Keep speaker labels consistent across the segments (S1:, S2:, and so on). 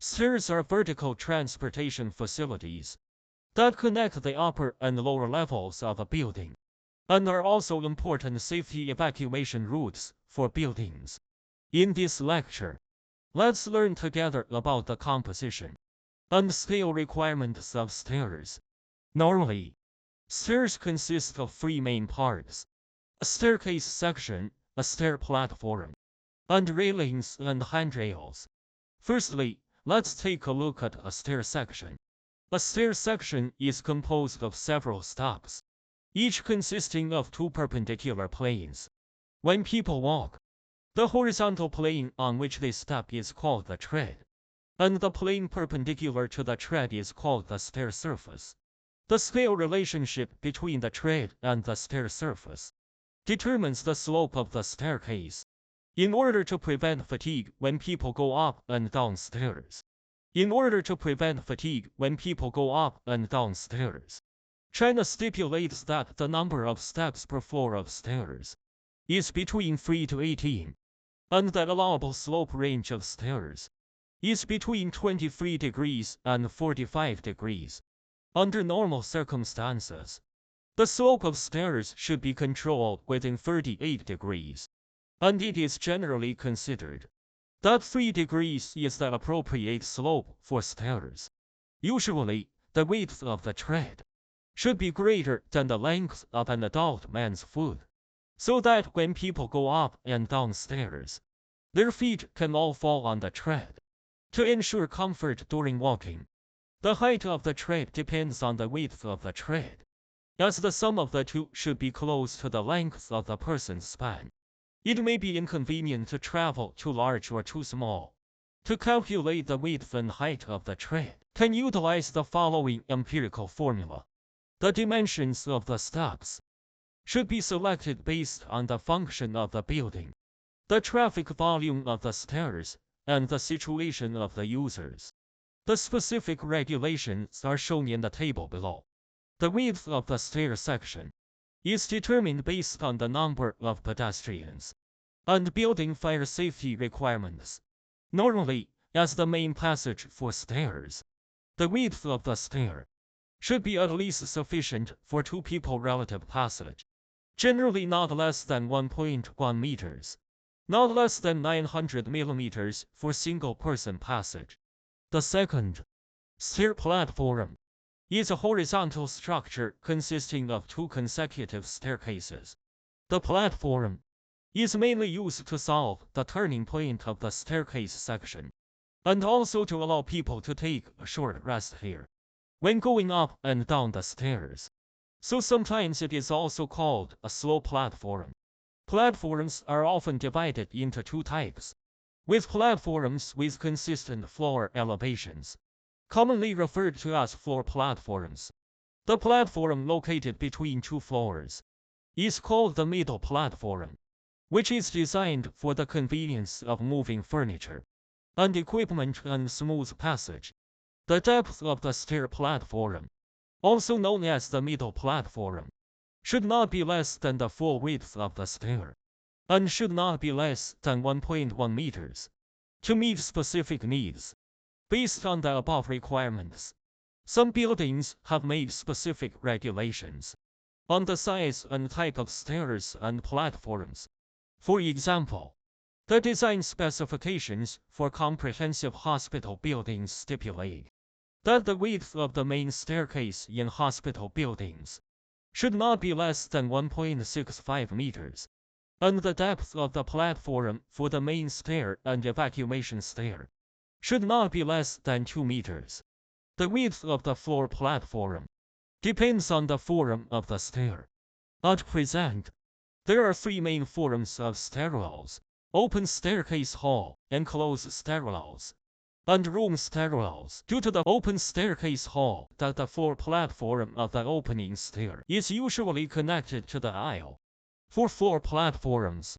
S1: Stairs are vertical transportation facilities that connect the upper and lower levels of a building, and are also important safety evacuation routes for buildings. In this lecture, let's learn together about the composition and scale requirements of stairs. Normally, stairs consist of three main parts: a staircase section, a stair platform, and railings and handrails. Firstly, let's take a look at a stair section. A stair section is composed of several steps, each consisting of two perpendicular planes. When people walk, the horizontal plane on which they step is called the tread, and the plane perpendicular to the tread is called the stair surface. The scale relationship between the tread and the stair surface determines the slope of the staircase. In order to prevent fatigue when people go up and down stairs, China stipulates that the number of steps per floor of stairs is between 3 to 18, and that allowable slope range of stairs is between 23 degrees and 45 degrees. Under normal circumstances, the slope of stairs should be controlled within 38 degrees, and it is generally considered that 3 degrees is the appropriate slope for stairs. Usually, the width of the tread should be greater than the length of an adult man's foot, so that when people go up and down stairs, their feet can all fall on the tread. To ensure comfort during walking, the height of the tread depends on the width of the tread, as the sum of the two should be close to the length of the person's span. It may be inconvenient to travel too large or too small. To calculate the width and height of the tread, can utilize the following empirical formula. The dimensions of the steps should be selected based on the function of the building, the traffic volume of the stairs, and the situation of the users. The specific regulations are shown in the table below. The width of the stair section is determined based on the number of pedestrians and building fire safety requirements. Normally, as the main passage for stairs, the width of the stair should be at least sufficient for two people relative passage, generally not less than 1.1 meters, not less than 900 millimeters for single-person passage. The second, stair platform, is a horizontal structure consisting of two consecutive staircases. The platform is mainly used to solve the turning point of the staircase section, and also to allow people to take a short rest here when going up and down the stairs. So sometimes it is also called a slow platform. Platforms are often divided into two types, with platforms with consistent floor elevations, commonly referred to as floor platforms. The platform located between two floors is called the middle platform, which is designed for the convenience of moving furniture and equipment and smooth passage. The depth of the stair platform, also known as the middle platform, should not be less than the full width of the stair, and should not be less than 1.1 meters. To meet specific needs, based on the above requirements, some buildings have made specific regulations on the size and type of stairs and platforms. For example, the design specifications for comprehensive hospital buildings stipulate that the width of the main staircase in hospital buildings should not be less than 1.65 meters, and the depth of the platform for the main stair and evacuation stair should not be less than 2 meters. The width of the floor platform depends on the form of the stair. At present, there are three main forms of stairwells: open staircase hall, enclosed stairwells, and room stairwells. Due to the open staircase hall, that the floor platform of the opening stair is usually connected to the aisle. For floor platforms,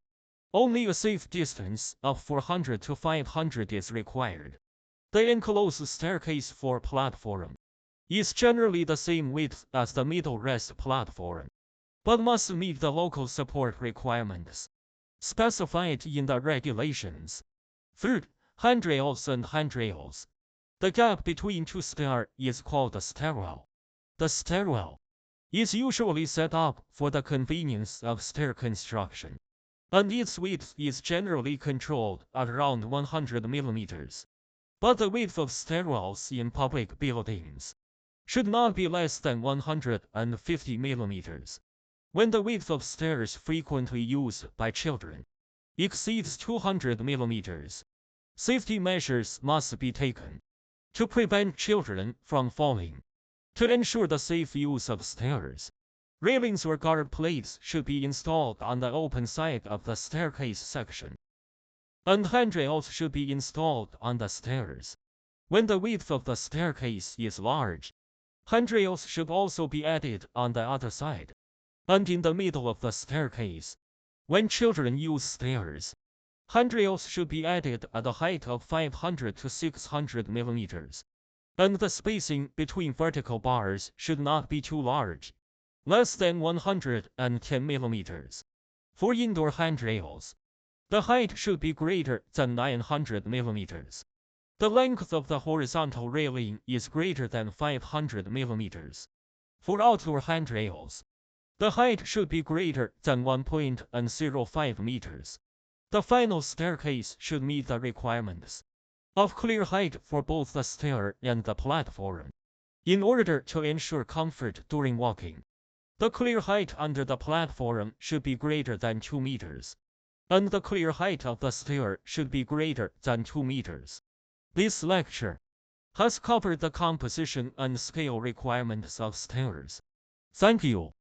S1: only a safe distance of 400 to 500 is required. The enclosed staircase floor platform is generally the same width as the middle rest platform, but must meet the local support requirements specified in the regulations. Third, handrails and handrails. The gap between two stairs is called the stairwell. The stairwell is usually set up for the convenience of stair construction, and its width is generally controlled at around 100 millimeters. But the width of stairwells in public buildings should not be less than 150 millimeters. When the width of stairs frequently used by children exceeds 200 millimeters, safety measures must be taken to prevent children from falling. To ensure the safe use of stairs, railings or guard plates should be installed on the open side of the staircase section, and handrails should be installed on the stairs. When the width of the staircase is large, handrails should also be added on the other side and in the middle of the staircase. When children use stairs, handrails should be added at a height of 500 to 600 millimeters, and the spacing between vertical bars should not be too large, less than 110 millimeters. For indoor handrails, the height should be greater than 900 millimeters. The length of the horizontal railing is greater than 500 millimeters. For outdoor handrails, the height should be greater than 1.05 meters. The final staircase should meet the requirements of clear height for both the stair and the platform. In order to ensure comfort during walking, the clear height under the platform should be greater than 2 meters, and the clear height of the stair should be greater than 2 meters. This lecture has covered the composition and scale requirements of stairs. Thank you.